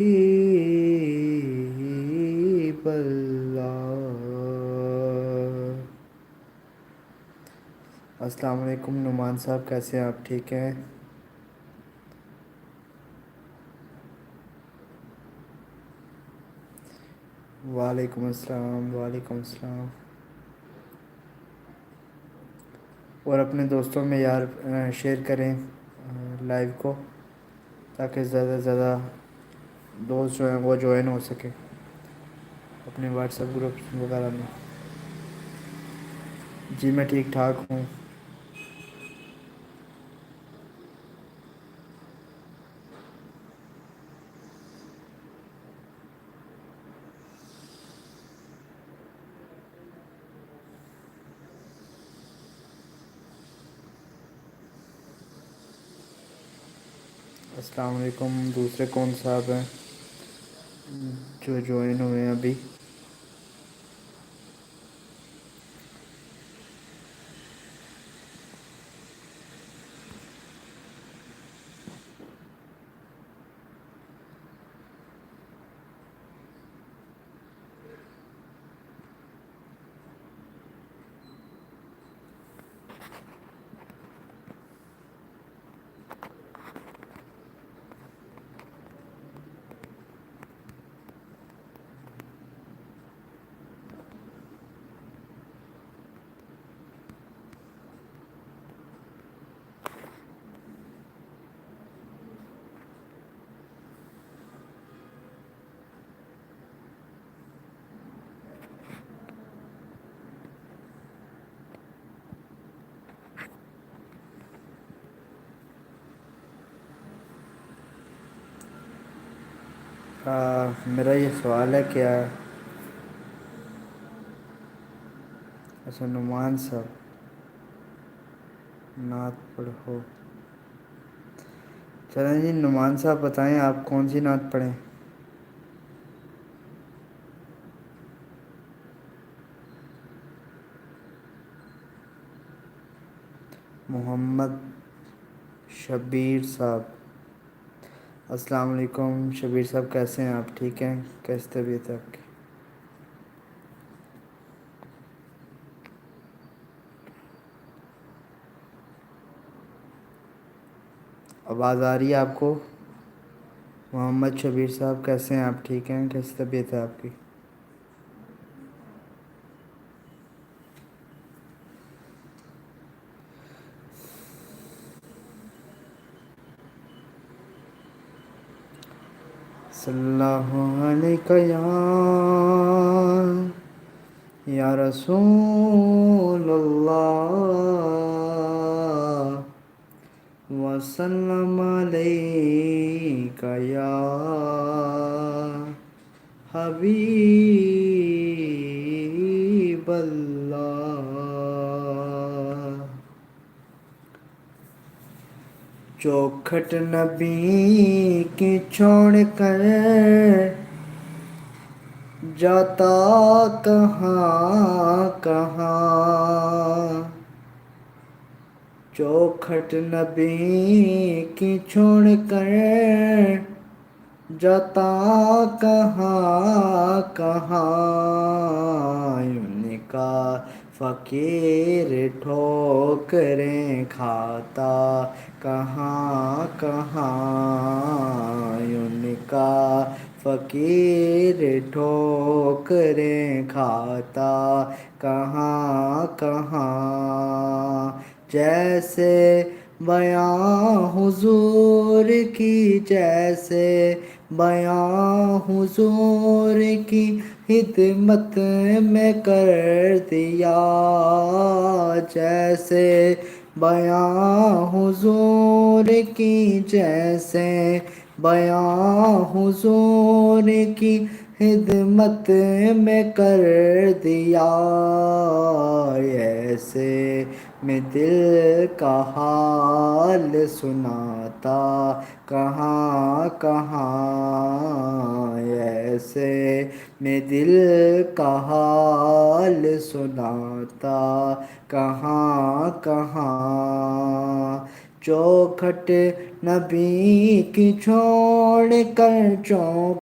حبیب اللہ۔ السلام علیکم نعمان صاحب، کیسے ہیں آپ؟ ٹھیک ہیں؟ وعلیکم السلام، وعلیکم السلام۔ اور اپنے دوستوں میں یار شیئر کریں لائیو کو، تاکہ زیادہ سے زیادہ دوست جو ہیں وہ جوائن ہو سکیں اپنے واٹس ایپ گروپ وغیرہ میں۔ جی میں ٹھیک ٹھاک ہوں۔ السلام علیکم۔ دوسرے کون صاحب ہیں جو جوائن ہوئے ہیں ابھی؟ میرا یہ سوال ہے کیا؟ اچھا نعمان صاحب، نعت پڑھو۔ چلیں جی نعمان صاحب بتائیں آپ کون سی نعت پڑھیں؟ محمد شبیر صاحب، السلام علیکم۔ شبیر صاحب کیسے ہیں آپ؟ ٹھیک ہیں؟ کیسی طبیعت ہے آپ کی؟ آواز آ رہی ہے آپ کو؟ محمد شبیر صاحب کیسے ہیں آپ؟ ٹھیک ہیں؟ کیسی طبیعت ہے آپ کی؟ صلی اللہ علیہ یا رسول اللہ، وسلم علیک یا حبیب اللہ۔ چوکھٹ نبی کی چھوڑ کر جاتا کہاں کہاں، چوکھٹ نبی کی چھوڑ کر جاتا کہاں کہاں، ان کا فقیر ٹھوکریں کھاتا کہاں کہاں، ان کا فقیر ٹھوکریں کھاتا کہاں کہاں، جیسے بیاں حضور کی، جیسے بیاں حضور کی خدمت میں کر دیا، جیسے بیاں حضور کی، جیسے بیاں حضور کی خدمت میں کر دیا، ایسے میں دل کا حال سناتا کہاں کہاں، ایسے میں دل کا حال سناتا کہاں کہاں، چوکھٹ نبی کی چھوڑ کر